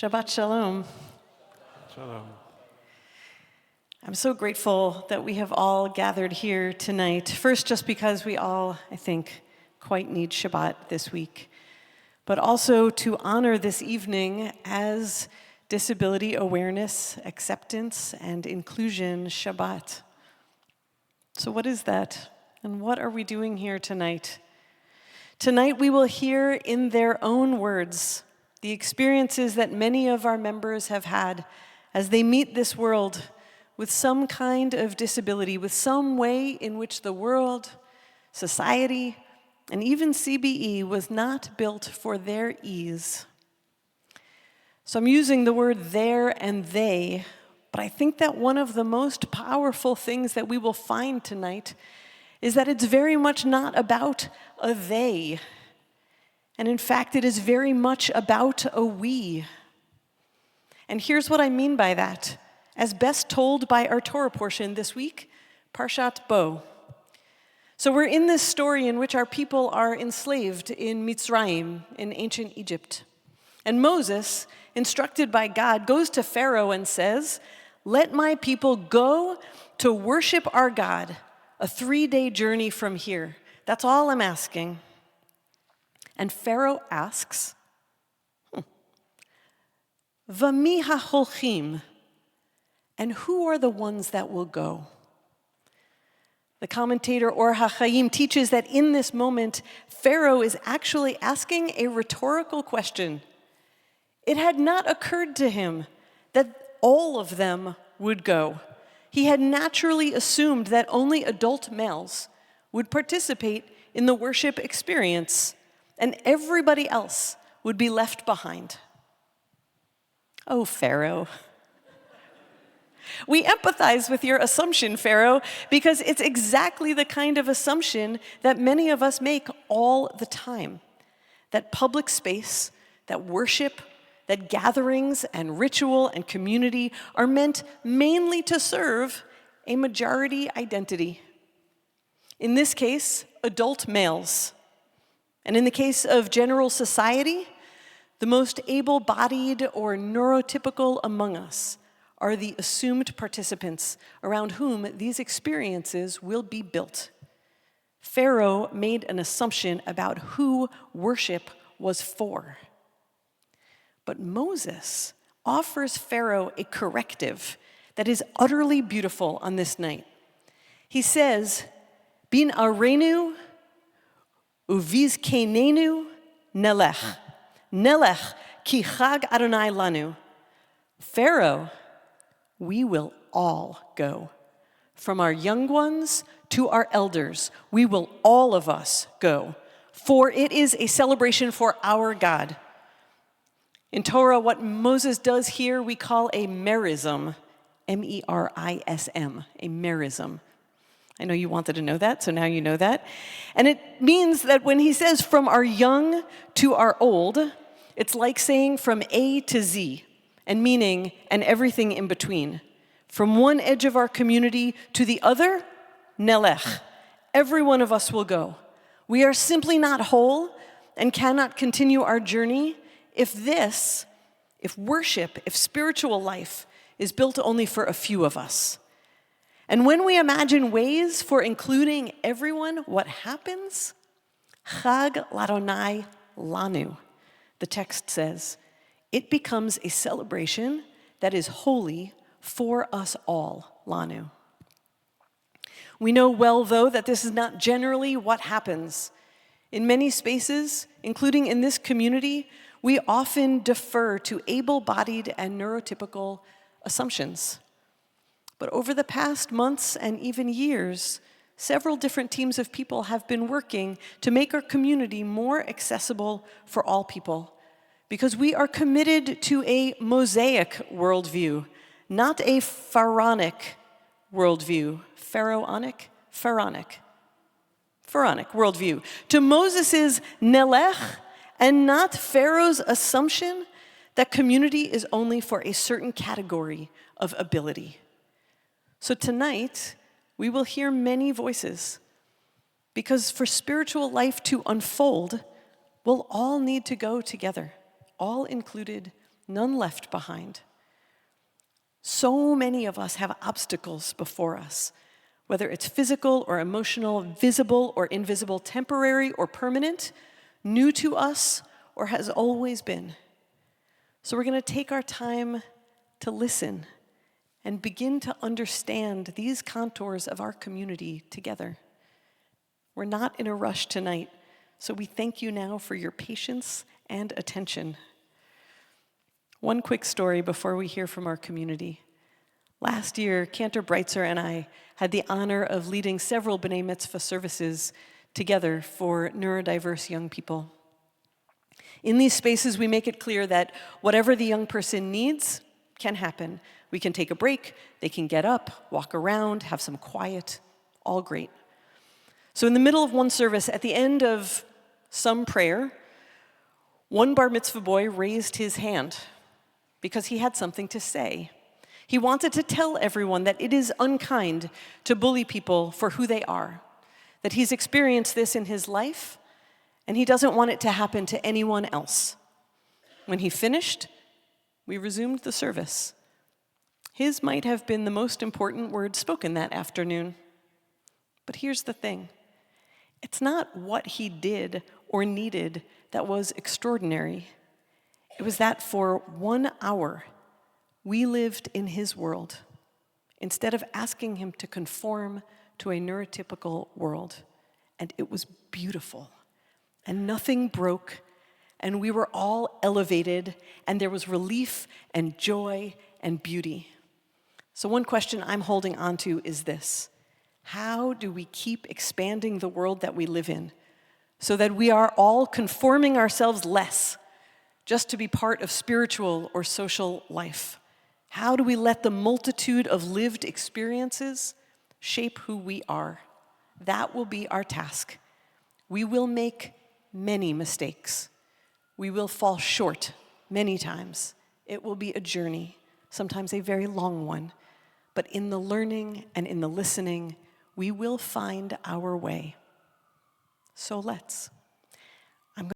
Shabbat Shalom. Shalom. I'm so grateful that we have all gathered here tonight. First, just because we all, I think, quite need Shabbat this week, but also to honor this evening as Disability Awareness, Acceptance, and Inclusion Shabbat. So what is that? And what are we doing here tonight? Tonight we will hear in their own words the experiences that many of our members have had as they meet this world with some kind of disability, with some way in which the world, society, and even CBE was not built for their ease. So I'm using the word there and they, but I think that one of the most powerful things that we will find tonight is that it's very much not about a they. And in fact, it is very much about a we. And here's what I mean by that, as best told by our Torah portion this week, Parshat Bo. So we're in this story in which our people are enslaved in Mitzrayim, in ancient Egypt. And Moses, instructed by God, goes to Pharaoh and says, "Let my people go to worship our God, a 3-day journey from here. That's all I'm asking." And Pharaoh asks, "V'mi ha'holchim?" And who are the ones that will go? The commentator Or HaChaim teaches that in this moment, Pharaoh is actually asking a rhetorical question. It had not occurred to him that all of them would go. He had naturally assumed that only adult males would participate in the worship experience, and everybody else would be left behind. Oh, Pharaoh. We empathize with your assumption, Pharaoh, because it's exactly the kind of assumption that many of us make all the time. That public space, that worship, that gatherings and ritual and community are meant mainly to serve a majority identity. In this case, adult males. And in the case of general society, the most able-bodied or neurotypical among us are the assumed participants around whom these experiences will be built. Pharaoh made an assumption about who worship was for. But Moses offers Pharaoh a corrective that is utterly beautiful on this night. He says, "Bin arenu uvizkenenu nelech. Nelech ki chag Adonai lanu." Pharaoh, we will all go. From our young ones to our elders, we will all of us go. For it is a celebration for our God. In Torah, what Moses does here we call a merism, M-E-R-I-S-M, a merism. I know you wanted to know that, so now you know that. And it means that when he says from our young to our old, it's like saying from A to Z, and meaning and everything in between. From one edge of our community to the other, nelech. Every one of us will go. We are simply not whole and cannot continue our journey if worship, if spiritual life is built only for a few of us. And when we imagine ways for including everyone, what happens? Chag l'Adonai lanu. The text says, it becomes a celebration that is holy for us all, lanu. We know well, though, that this is not generally what happens. In many spaces, including in this community, we often defer to able-bodied and neurotypical assumptions. But over the past months and even years, several different teams of people have been working to make our community more accessible for all people, because we are committed to a Mosaic worldview, not a Pharaonic worldview. Pharaonic worldview. To Moses's nelech, and not Pharaoh's assumption that community is only for a certain category of ability. So tonight, we will hear many voices, because for spiritual life to unfold, we'll all need to go together, all included none left behind. So many of us have obstacles before us, whether it's physical or emotional, visible or invisible, temporary or permanent, new to us or has always been. So we're going to take our time to listen and begin to understand these contours of our community together. We're not in a rush tonight, so we thank you now for your patience and attention. One quick story before we hear from our community. Last year, Cantor Breitzer and I had the honor of leading several B'nai Mitzvah services together for neurodiverse young people. In these spaces, we make it clear that whatever the young person needs can happen. We can take a break, they can get up, walk around, have some quiet, all great. So in the middle of one service, at the end of some prayer, one bar mitzvah boy raised his hand because he had something to say. He wanted to tell everyone that it is unkind to bully people for who they are, that he's experienced this in his life, and he doesn't want it to happen to anyone else. When he finished, we resumed the service. His might have been the most important word spoken that afternoon. But here's the thing. It's not what he did or needed that was extraordinary. It was that for 1 hour, we lived in his world instead of asking him to conform to a neurotypical world. And it was beautiful. And nothing broke, and we were all elevated, and there was relief and joy and beauty. So one question I'm holding on to is this: how do we keep expanding the world that we live in so that we are all conforming ourselves less just to be part of spiritual or social life? How do we let the multitude of lived experiences shape who we are? That will be our task. We will make many mistakes. We will fall short many times. It will be a journey, sometimes a very long one. But in the learning and in the listening, we will find our way. So let's.